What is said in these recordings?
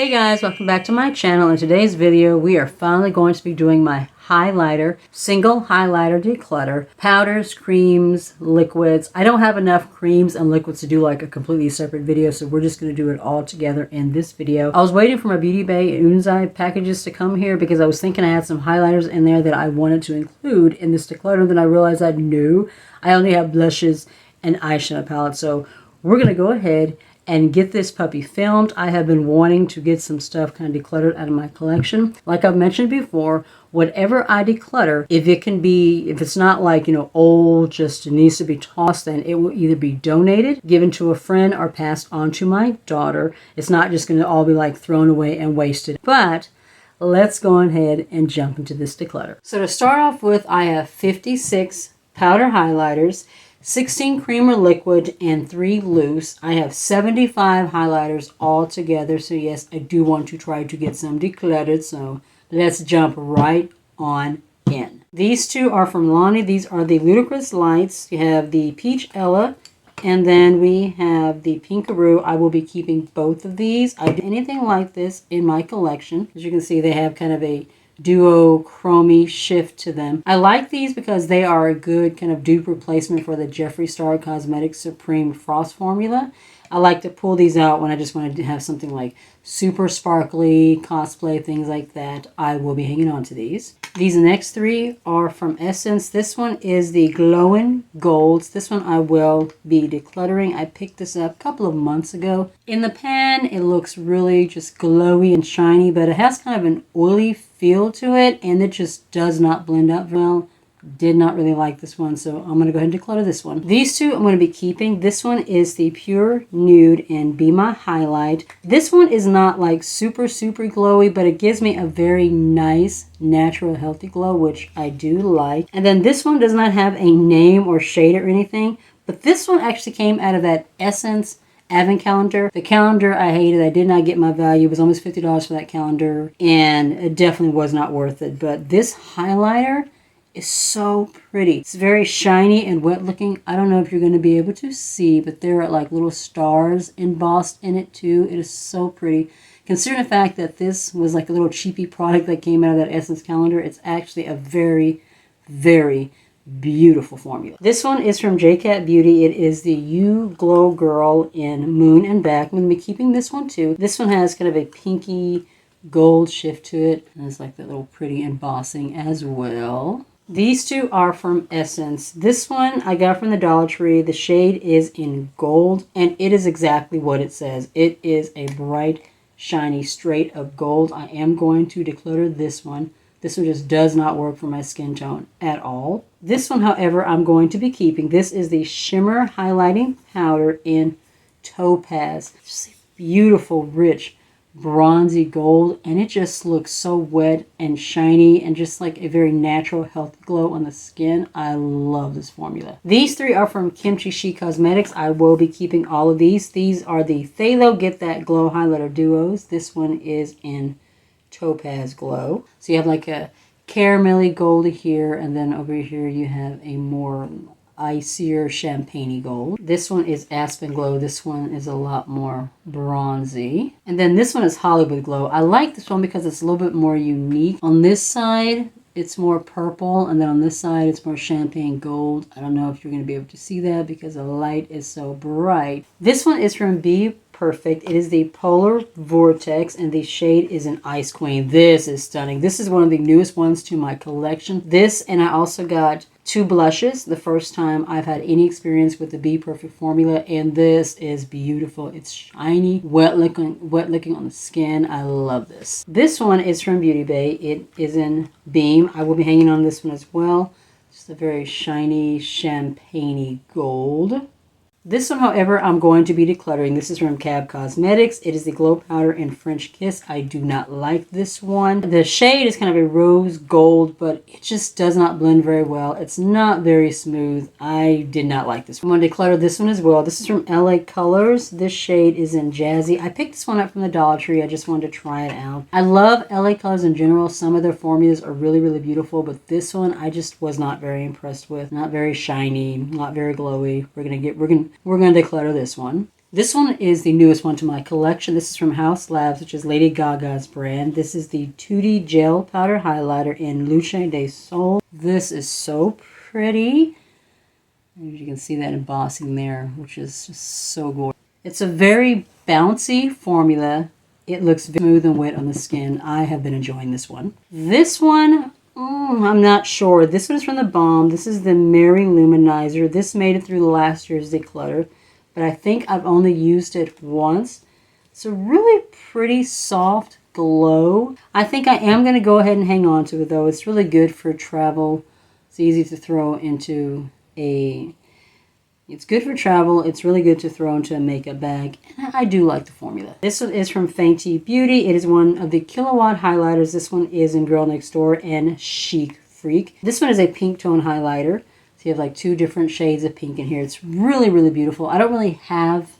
Hey guys, welcome back to my channel. In today's video, we are finally going to be doing my highlighter, single highlighter declutter, powders, creams, liquids. I don't have enough creams and liquids to do like a completely separate video, so we're just going to do it all together in this video. I was waiting for my Beauty Bay and Unzai packages to come here because I was thinking I had some highlighters in there that I wanted to include in this declutter. Then I realized I knew I only have blushes and eyeshadow palettes, so we're going to go ahead and get this puppy filmed. I have been wanting to get some stuff kind of decluttered out of my collection. Like I've mentioned before, whatever I declutter, if it's not like, old, just needs to be tossed, then it will either be donated, given to a friend, or passed on to my daughter. It's not just going to all be like thrown away and wasted. But let's go ahead and jump into this declutter. So to start off with, I have 56 powder highlighters, 16 cream or liquid, and 3 loose. I have 75 highlighters all together. So yes, I do want to try to get some decluttered. So let's jump right on in. These two are from Lonnie. These are the Ludicrous Lights. You have the Peach Ella, and then we have the Pinkaroo. I will be keeping both of these. I do anything like this in my collection. As you can see, they have kind of a duochrome shift to them. I like these because they are a good kind of dupe replacement for the Jeffree Star Cosmetics Supreme Frost formula. I like to pull these out when I just want to have something like super sparkly, cosplay, things like that. I will be hanging on to these. These next three are from Essence. This one is the Glowing Golds. This one I will be decluttering. I picked this up a couple of months ago. In the pan, it looks really just glowy and shiny, but it has kind of an oily feel to it, and it just does not blend out well. Did not really like this one, so I'm going to go ahead and declutter this one. These two I'm going to be keeping. This one is the Pure Nude and Be My Highlight. This one is not like super glowy, but it gives me a very nice, natural, healthy glow, which I do like. And then this one does not have a name or shade or anything, but this one actually came out of that Essence Advent calendar. The calendar I hated. I did not get my value. It was almost $50 for that calendar, and it definitely was not worth it. But this highlighter is so pretty. It's very shiny and wet looking. I don't know if you're going to be able to see, but there are like little stars embossed in it too. It is so pretty. Considering the fact that this was like a little cheapy product that came out of that Essence calendar, it's actually a very beautiful formula. This one is from JCat Beauty. It is the You Glow Girl in Moon and Back. I'm going to be keeping this one too. This one has kind of a pinky gold shift to it, and it's like that little pretty embossing as well. These two are from Essence. This one I got from the Dollar Tree. The shade is in gold, and it is exactly what it says. It is a bright, shiny, straight up gold. I am going to declutter this one. This one just does not work for my skin tone at all. This one, however, I'm going to be keeping. This is the Shimmer Highlighting Powder in Topaz. Just a beautiful, rich, bronzy gold, and it just looks so wet and shiny and just like a very natural, healthy glow on the skin. I love this formula. These three are from Kimchi She Cosmetics. I will be keeping all of these. These are the Phthalo Get That Glow Highlighter Duos. This one is in Topaz Glow. So you have like a caramelly gold here, and then over here you have a more icier champagne gold. This one is Aspen Glow. This one is a lot more bronzy. And then this one is Hollywood Glow. I like this one because it's a little bit more unique. On this side, it's more purple, and then on this side, it's more champagne gold. I don't know if you're going to be able to see that because the light is so bright. This one is from Be Perfect. It is the Polar Vortex, and the shade is an Ice Queen. This is stunning. This is one of the newest ones to my collection. This, and I also got 2 blushes. The first time I've had any experience with the Be Perfect formula, and this is beautiful. It's shiny, wet looking on the skin. I love this. This one is from Beauty Bay. It is in Beam. I will be hanging on this one as well. Just a very shiny, champagne gold. This one, however, I'm going to be decluttering. This is from Cab Cosmetics. It is the Glow Powder in French Kiss. I do not like this one. The shade is kind of a rose gold, but it just does not blend very well. It's not very smooth. I did not like this one. I'm going to declutter this one as well. This is from LA Colors. This shade is in Jazzy. I picked this one up from the Dollar Tree. I just wanted to try it out. I love LA Colors in general. Some of their formulas are really beautiful, but this one I just was not very impressed with. Not very shiny, not very glowy. We're going to declutter this one. This one is the newest one to my collection. This is from House Labs, which is Lady Gaga's brand. This is the 2D Gel Powder Highlighter in Luce de Sol. This is so pretty. As you can see that embossing there, which is just so gorgeous. It's a very bouncy formula. It looks smooth and wet on the skin. I have been enjoying this one. This one, I'm not sure. This one is from the Balm. This is the Mary Lou Manizer. This made it through last year's Declutter, but I think I've only used it once. It's a really pretty soft glow. I think I am going to go ahead and hang on to it though. It's really good for travel. It's easy to throw into it's good for travel. It's really good to throw into a makeup bag. And I do like the formula. This one is from Fenty Beauty. It is one of the Kilowatt highlighters. This one is in Girl Next Door and Chic Freak. This one is a pink tone highlighter. So you have like 2 different shades of pink in here. It's really, really beautiful. I don't really have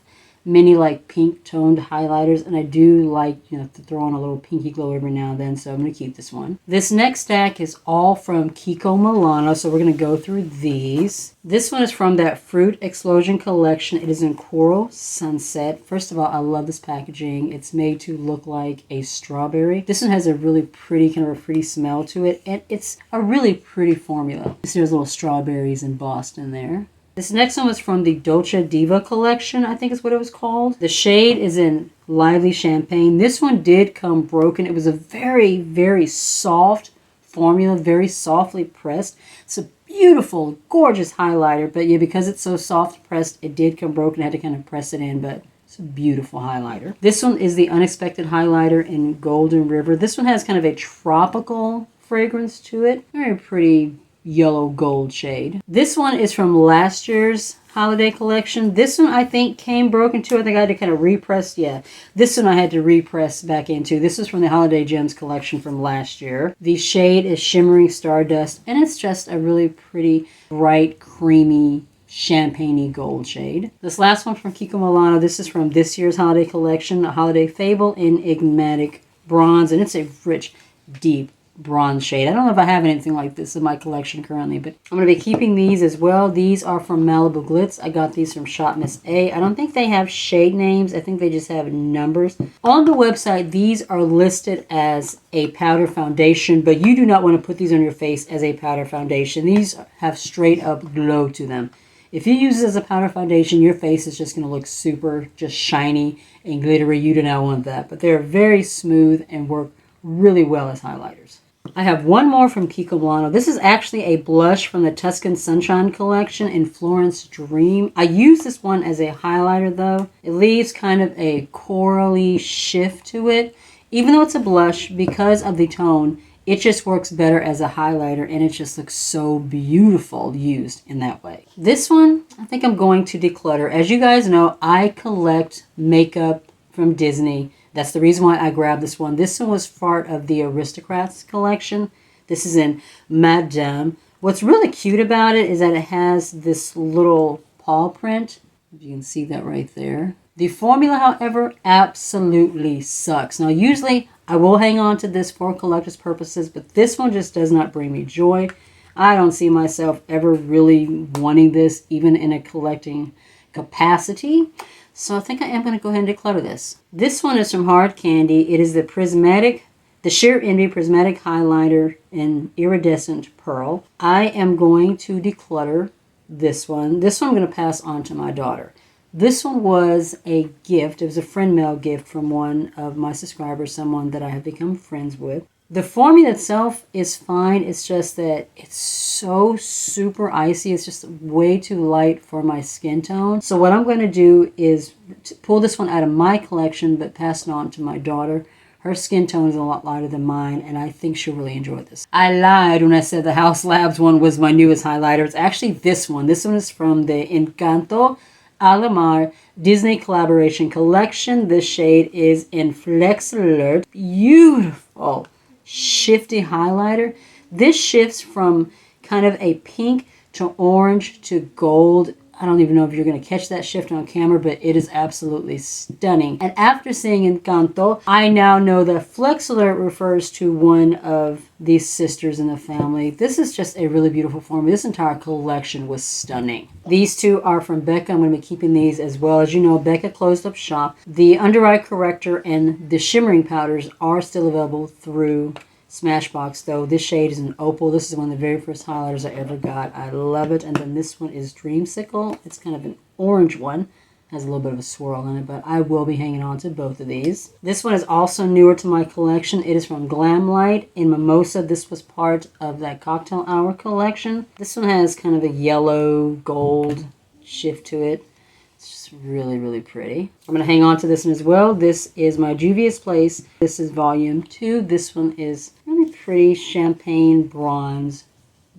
many like pink toned highlighters, and I do like, you know, to throw on a little pinky glow every now and then, so I'm going to keep this one. This next stack is all from Kiko Milano, so we're going to go through these. This one is from that Fruit Explosion collection. It is in Coral Sunset. First of all, I love this packaging. It's made to look like a strawberry. This one has a really pretty, kind of a fruity smell to it, and it's a really pretty formula. There's little strawberries embossed in there. This next one was from the Dolce Diva collection, I think is what it was called. The shade is in Lively Champagne. This one did come broken. It was a very, very soft formula, very softly pressed. It's a beautiful, gorgeous highlighter, but yeah, because it's so soft pressed, it did come broken. I had to kind of press it in, but it's a beautiful highlighter. This one is the Unexpected Highlighter in Golden River. This one has kind of a tropical fragrance to it. Very pretty yellow gold shade. This one is from last year's holiday collection. This one I think came broken too. I think I had to kind of repress. Yeah, this one I had to repress back into. This is from the Holiday Gems collection from last year. The shade is Shimmering Stardust, and it's just a really pretty bright, creamy, champagne-y gold shade. This last one from Kiko Milano. This is from this year's holiday collection, a Holiday Fable in Enigmatic Bronze, and it's a rich, deep bronze shade. I don't know if I have anything like this in my collection currently, but I'm going to be keeping these as well. These are from Malibu Glitz. I got these from Shop Miss A. I don't think they have shade names. I think they just have numbers. On the website, these are listed as a powder foundation, but you do not want to put these on your face as a powder foundation. These have straight up glow to them. If you use this as a powder foundation, your face is just going to look super just shiny and glittery. You do not want that, but they're very smooth and work really well as highlighters. I have one more from Kiko Milano. This is actually a blush from the Tuscan Sunshine collection in Florence Dream. I use this one as a highlighter though. It leaves kind of a corally shift to it. Even though it's a blush, because of the tone, it just works better as a highlighter, and it just looks so beautiful used in that way. This one, I think I'm going to declutter. As you guys know, I collect makeup from Disney. That's the reason why I grabbed this one. This one was part of the Aristocrats collection. This is in Madame. What's really cute about it is that it has this little paw print. You can see that right there. The formula, however, absolutely sucks. Now, usually I will hang on to this for collector's purposes, but this one just does not bring me joy. I don't see myself ever really wanting this, even in a collecting capacity. So I think I am going to go ahead and declutter this. This one is from Hard Candy. It is the Sheer Envy Prismatic Highlighter in Iridescent Pearl. I am going to declutter this one. This one I'm going to pass on to my daughter. This one was a gift. It was a friend mail gift from one of my subscribers, someone that I have become friends with. The formula itself is fine. It's just that it's so super icy. It's just way too light for my skin tone. So what I'm going to do is pull this one out of my collection, but pass it on to my daughter. Her skin tone is a lot lighter than mine, and I think she'll really enjoy this. I lied when I said the House Labs one was my newest highlighter. It's actually this one. This one is from the Encanto Alamar Disney Collaboration Collection. This shade is in Flex Alert. Beautiful shifty highlighter. This shifts from kind of a pink to orange to gold. I don't even know if you're going to catch that shift on camera, but it is absolutely stunning. And after seeing Encanto, I now know that Flex Alert refers to one of these sisters in the family. This is just a really beautiful formula. This entire collection was stunning. These two are from Becca. I'm going to be keeping these as well. As you know, Becca closed up shop. The Under Eye Corrector and the Shimmering powders are still available through Smashbox, though. This shade is an opal. This is one of the very first highlighters I ever got. I love it. And then this one is Dreamsicle. It's kind of an orange one. Has a little bit of a swirl in it, but I will be hanging on to both of these. This one is also newer to my collection. It is from Glam Light in Mimosa. This was part of that Cocktail Hour collection. This one has kind of a yellow gold shift to it. It's just really, really pretty. I'm going to hang on to this one as well. This is my Juvia's Place. This is volume 2. This one is really pretty champagne bronze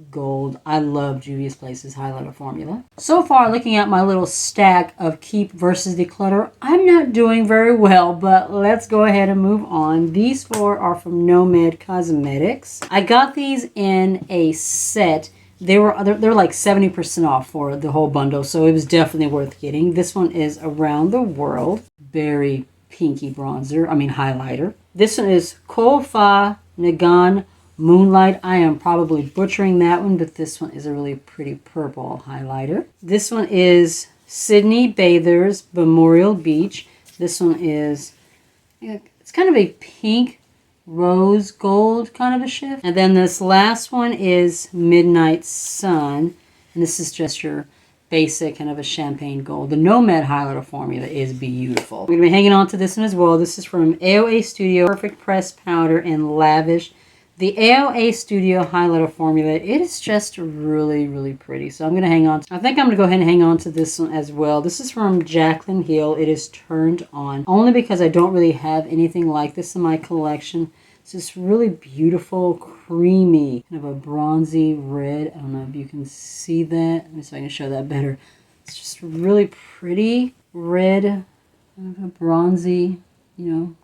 gold. I love Juvia's Place's highlighter formula. So far, looking at my little stack of Keep versus Declutter, I'm not doing very well, but let's go ahead and move on. These 4 are from Nomad Cosmetics. I got these in a set. They were like 70% off for the whole bundle, so it was definitely worth getting. This one is Around the World. Very pinky highlighter. This one is Koh Fa Nagan Moonlight. I am probably butchering that one, but this one is a really pretty purple highlighter. This one is Sydney Bathers Memorial Beach. This one is, it's kind of a pink rose gold kind of a shift. And then this last one is Midnight Sun. And this is just your basic kind of a champagne gold. The Nomad highlighter formula is beautiful. I'm going to be hanging on to this one as well. This is from AOA Studio Perfect Press Powder in Lavish. The AOA Studio highlighter formula, it is just really, really pretty. So I'm going to hang on. I think I'm going to go ahead and hang on to this one as well. This is from Jaclyn Hill. It is Turned On. Only because I don't really have anything like this in my collection. It's just really beautiful, creamy, kind of a bronzy red. I don't know if you can see that. Let me see if I can show that better. It's just really pretty red, kind of a bronzy,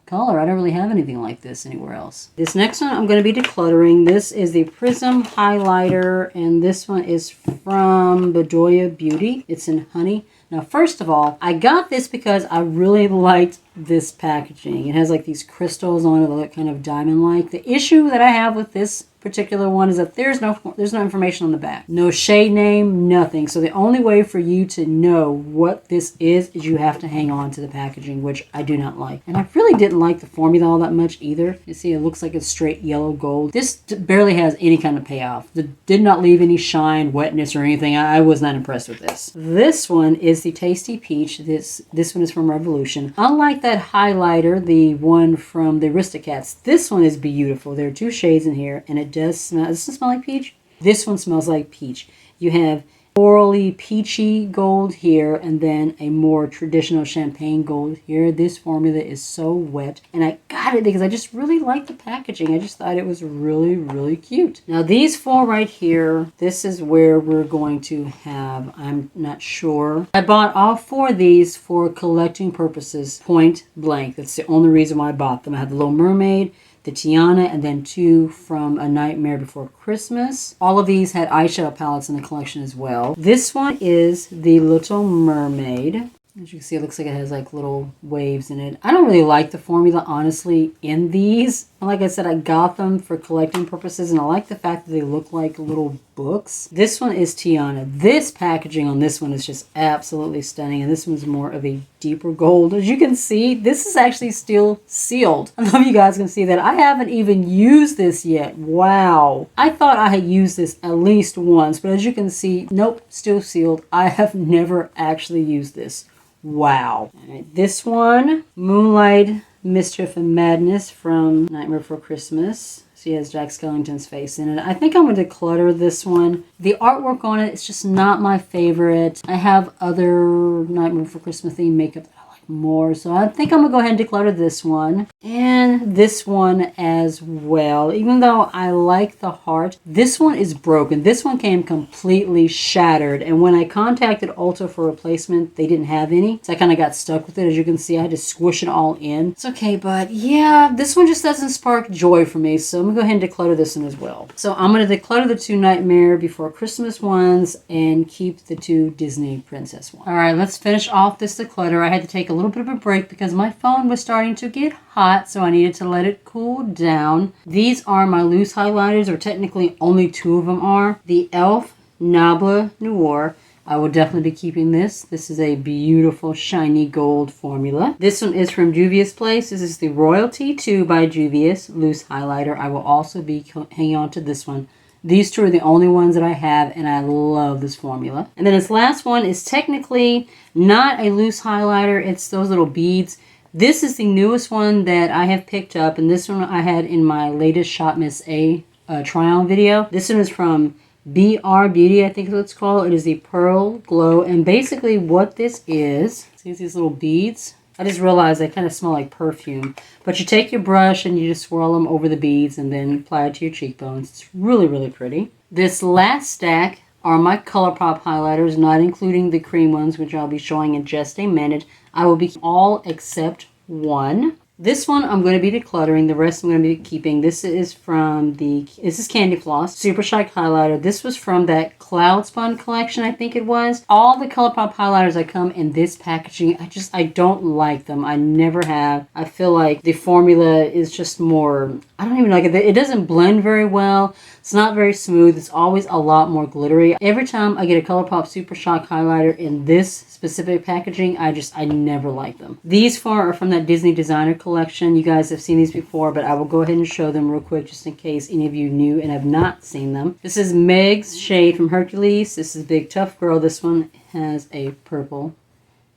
color. I don't really have anything like this anywhere else. This next one I'm going to be decluttering. This is the Prism Highlighter, and this one is from Bedoya Beauty. It's in Honey. Now, first of all, I got this because I really liked this packaging. It has like these crystals on it that look kind of diamond-like. The issue that I have with this particular one is that there's no information on the back. No shade name, nothing. So the only way for you to know what this is you have to hang on to the packaging, which I do not like. And I really didn't like the formula all that much either. You see, it looks like it's straight yellow gold. This barely has any kind of payoff. It did not leave any shine, wetness, or anything. I was not impressed with this. This one is the Tasty Peach. This one is from Revolution. Unlike that highlighter, the one from the Aristocats, this one is beautiful. There are 2 shades in here, and it does smell. Does it smell like peach? This one smells like peach. You have orally peachy gold here, and then a more traditional champagne gold here. This formula is so wet, and I got it because I just really like the packaging. I just thought it was really, really cute. Now these 4 right here, this is where we're going to have, I'm not sure. I bought all 4 of these for collecting purposes, point blank. That's the only reason why I bought them. I had the Little Mermaid, the Tiana, and then 2 from A Nightmare Before Christmas. All of these had eyeshadow palettes in the collection as well. This one is the Little Mermaid. As you can see, it looks like it has like little waves in it. I don't really like the formula, honestly, in these. Like I said, I got them for collecting purposes, and I like the fact that they look like little books. This one is Tiana. This packaging on this one is just absolutely stunning, and this one's more of a deeper gold. As you can see, this is actually still sealed. I don't know if you guys can see that. I haven't even used this yet. Wow. I thought I had used this at least once, but as you can see, nope, still sealed. I have never actually used this. Wow. All right, this one, Moonlight, Mischief, and Madness from Nightmare Before Christmas. She has Jack Skellington's face in it. I think I'm going to declutter this one. The artwork on it is just not my favorite. I have other Nightmare Before Christmas themed makeup that I like more. So I think I'm going to go ahead and declutter this one. And this one as well. Even though I like the heart, this one is broken. This one came completely shattered. And when I contacted Ulta for replacement, they didn't have any. So I kind of got stuck with it. As you can see, I had to squish it all in. It's okay, but yeah, this one just doesn't spark joy for me. So I'm going to go ahead and declutter this one as well. So I'm going to declutter the 2 Nightmare Before Christmas ones and keep the 2 Disney Princess ones. All right, let's finish off this declutter. I had to take a little bit of a break because my phone was starting to get hot, so I needed to let it cool down. These are my loose highlighters, or technically only 2 of them are. The e.l.f. Nabla Noir. I will definitely be keeping this. This is a beautiful shiny gold formula. This one is from Juvia's Place. This is the Royalty 2 by Juvia's loose highlighter. I will also be hanging on to this one. These 2 are the only ones that I have, and I love this formula. And then this last one is technically not a loose highlighter. It's those little beads. This is the newest one that I have picked up, and this one I had in my latest Shop Miss A try-on video. This one is from BR Beauty, I think is what it's called. It is the Pearl Glow, and basically what this is, see these little beads? I just realized they kind of smell like perfume. But you take your brush and you just swirl them over the beads and then apply it to your cheekbones. It's really, really pretty. This last stack are my ColourPop highlighters, not including the cream ones, which I'll be showing in just a minute. I will be all except one. This one I'm going to be decluttering. The rest I'm going to be keeping. This is Candy Floss Super Shine Highlighter. This was from that Cloud Spun collection, I think it was. All the ColourPop highlighters that come in this packaging, I don't like them. I never have. I feel like the formula is just more, I don't even like it. It doesn't blend very well. It's not very smooth. It's always a lot more glittery. Every time I get a ColourPop Super Shock highlighter in this specific packaging, I never like them. These 4 are from that Disney Designer collection. You guys have seen these before, but I will go ahead and show them real quick just in case any of you new and have not seen them. This is Meg's shade from Hercules. This is Big Tough Girl. This one has a purple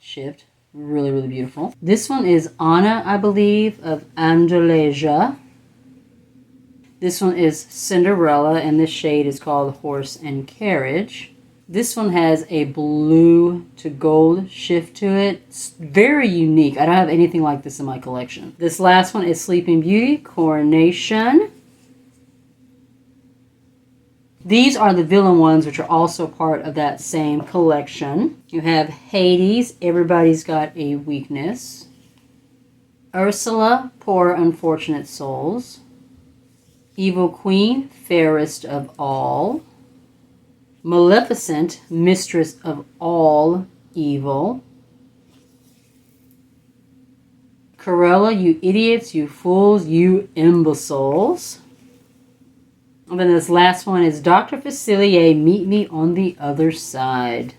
shift. Really, really beautiful. This one is Anna, I believe, of Andalesia. This one is Cinderella, and this shade is called Horse and Carriage. This one has a blue to gold shift to it. It's very unique. I don't have anything like this in my collection. This last one is Sleeping Beauty, Coronation. These are the villain ones, which are also part of that same collection. You have Hades, Everybody's Got a Weakness. Ursula, Poor Unfortunate Souls. Evil Queen, Fairest of All. Maleficent, Mistress of All Evil. Corella, You Idiots, You Fools, You Imbeciles. And then this last one is Dr. Facilier, Meet Me on the Other Side.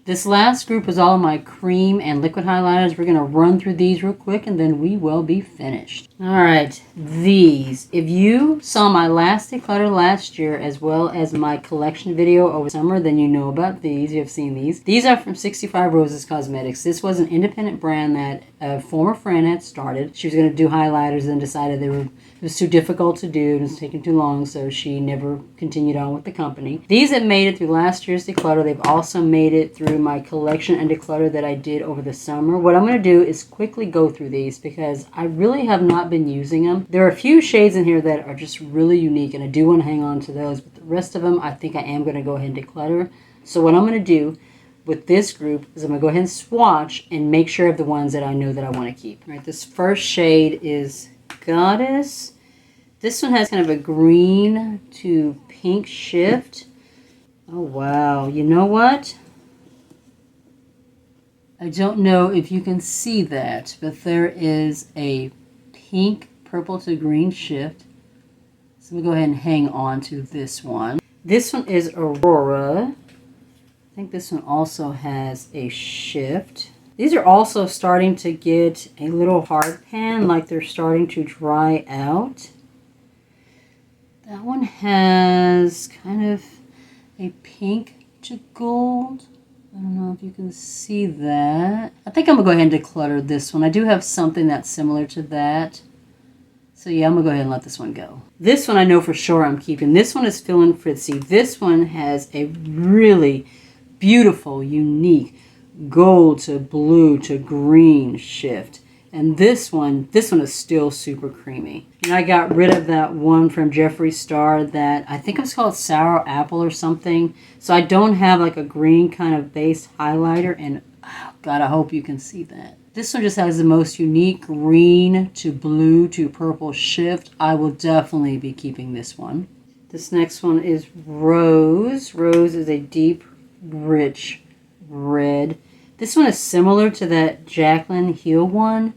This last group is all of my cream and liquid highlighters. We're going to run through these real quick and then we will be finished. Alright, these. If you saw my last declutter last year as well as my collection video over summer, then you know about these. You have seen these. These are from 65 Roses Cosmetics. This was an independent brand that a former friend had started. She was going to do highlighters and decided it was too difficult to do and it was taking too long, so she never continued on with the company. These have made it through last year's declutter. They've also made it through my collection and declutter that I did over the summer. What I'm going to do is quickly go through these because I really have not been using them. There are a few shades in here that are just really unique and I do want to hang on to those, but the rest of them I think I am going to go ahead and declutter. So what I'm going to do with this group is I'm going to go ahead and swatch and make sure of the ones that I know that I want to keep. All right, this first shade is Goddess. This one has kind of a green to pink shift. Oh, wow. You know what? I don't know if you can see that, but there is a pink, purple to green shift. So I'm going to go ahead and hang on to this one. This one is Aurora. I think this one also has a shift. These are also starting to get a little hard pan, like they're starting to dry out. That one has kind of a pink to gold. I don't know if you can see that. I think I'm going to go ahead and declutter this one. I do have something that's similar to that. So yeah, I'm going to go ahead and let this one go. This one I know for sure I'm keeping. This one is Feelin' Fritzy. This one has a really beautiful, unique gold to blue to green shift. And this one is still super creamy. And I got rid of that one from Jeffree Star that I think it was called Sour Apple or something. So I don't have like a green kind of base highlighter. And oh God, I hope you can see that. This one just has the most unique green to blue to purple shift. I will definitely be keeping this one. This next one is Rose. Rose is a deep, rich red. This one is similar to that Jaclyn Hill one,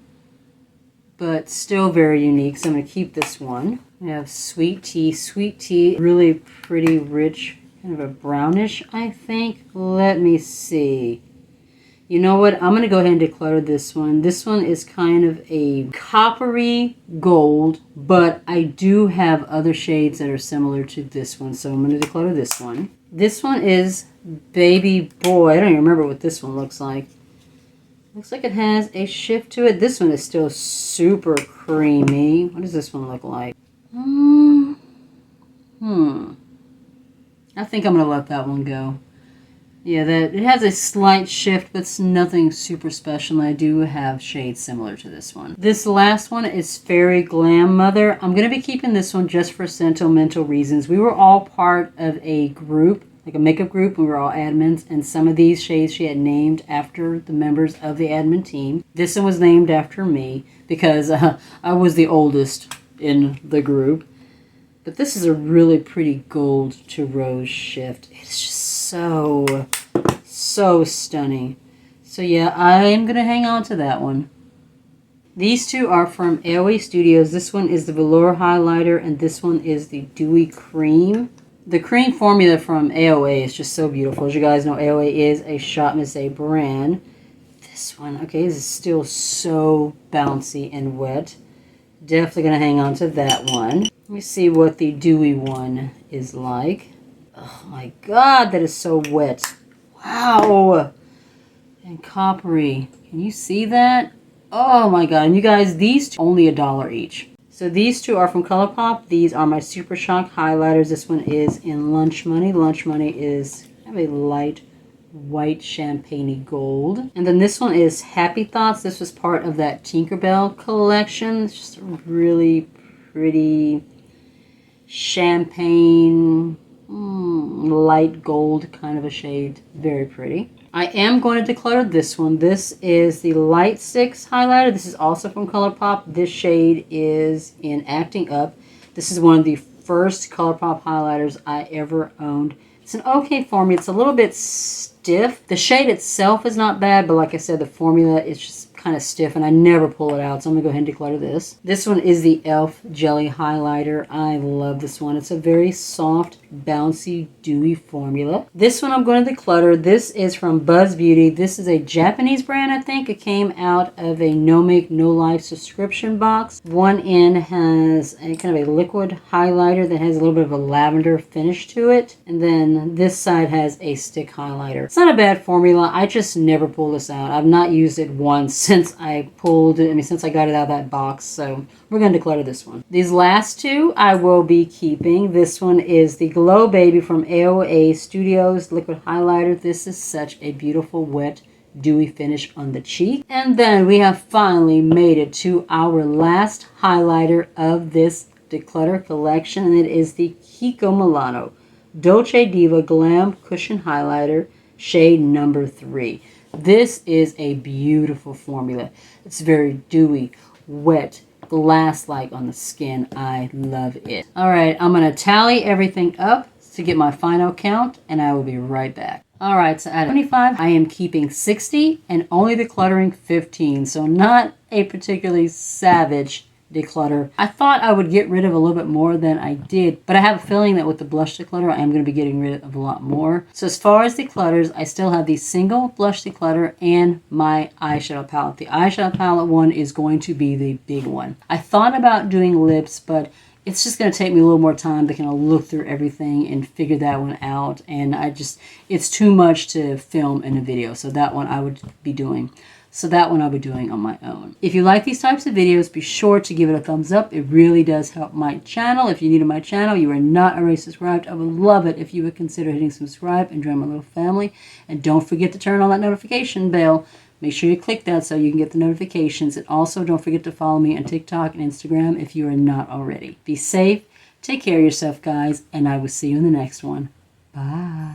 but still very unique, so I'm going to keep this one. We have Sweet Tea. Sweet Tea, really pretty, rich, kind of a brownish, I think. Let me see. You know what? I'm going to go ahead and declutter this one. This one is kind of a coppery gold, but I do have other shades that are similar to this one, so I'm going to declutter this one. This one is Baby Boy. I don't even remember what this one looks like. Looks like it has a shift to it. This one is still super creamy. What does this one look like? I think I'm going to let that one go. Yeah, that it has a slight shift, but it's nothing super special. I do have shades similar to this one. This last one is Fairy Glam Mother. I'm going to be keeping this one just for sentimental reasons. We were all part of a group, like a makeup group. We were all admins, and some of these shades she had named after the members of the admin team. This one was named after me because I was the oldest in the group. But this is a really pretty gold to rose shift. It's just so stunning. So yeah, I'm going to hang on to that one. These two are from AOA Studios. This one is the Velour Highlighter, and this one is the Dewy Cream. The cream formula from AOA is just so beautiful. As you guys know, AOA is a Shop Miss A brand. This one, okay, this is still so bouncy and wet. Definitely going to hang on to that one. Let me see what the dewy one is like. Oh my God, that is so wet. Wow. And coppery. Can you see that? Oh my God. And you guys, these two, only $1 each. So these two are from ColourPop. These are my Super Shock highlighters. This one is in Lunch Money. Lunch Money is kind of a light white champagne gold. And then this one is Happy Thoughts. This was part of that Tinkerbell collection. It's just a really pretty champagne light gold kind of a shade. Very pretty. I am going to declutter this one. This is the Light 6 highlighter. This is also from ColourPop. This shade is in Acting Up. This is one of the first ColourPop highlighters I ever owned. It's an okay formula. It's a little bit stiff. The shade itself is not bad, but like I said, the formula is just kind of stiff, and I never pull it out, so I'm going to go ahead and declutter this. This one is the e.l.f. Jelly Highlighter. I love this one. It's a very soft, bouncy, dewy formula. This one I'm going to declutter. This is from Buzz Beauty. This is a Japanese brand, I think. It came out of a No Make, No Life subscription box. One end has a kind of a liquid highlighter that has a little bit of a lavender finish to it, and then this side has a stick highlighter. It's not a bad formula. I just never pull this out. I've not used it once since I pulled it, since I got it out of that box, so we're going to declutter this one. These last two I will be keeping. This one is the Glow Baby from AOA Studios Liquid Highlighter. This is such a beautiful, wet, dewy finish on the cheek. And then we have finally made it to our last highlighter of this declutter collection, and it is the Kiko Mulatto Dolce Diva Glam Cushion Highlighter, shade number 3. This is a beautiful formula. It's very dewy, wet, glass-like on the skin. I love it. All right, I'm going to tally everything up to get my final count, and I will be right back. All right, so out of 25, I am keeping 60 and only decluttering 15, so not a particularly savage declutter. I thought I would get rid of a little bit more than I did, but I have a feeling that with the blush declutter, I am going to be getting rid of a lot more. So as far as declutters, I still have the single blush declutter and my eyeshadow palette. The eyeshadow palette one is going to be the big one. I thought about doing lips, but it's just going to take me a little more time to kind of look through everything and figure that one out. And it's too much to film in a video. So that one I would be doing. So that one I'll be doing on my own. If you like these types of videos, be sure to give it a thumbs up. It really does help my channel. If you're new to my channel, you are not already subscribed, I would love it if you would consider hitting subscribe and join my little family. And don't forget to turn on that notification bell. Make sure you click that so you can get the notifications. And also don't forget to follow me on TikTok and Instagram if you are not already. Be safe. Take care of yourself, guys. And I will see you in the next one. Bye.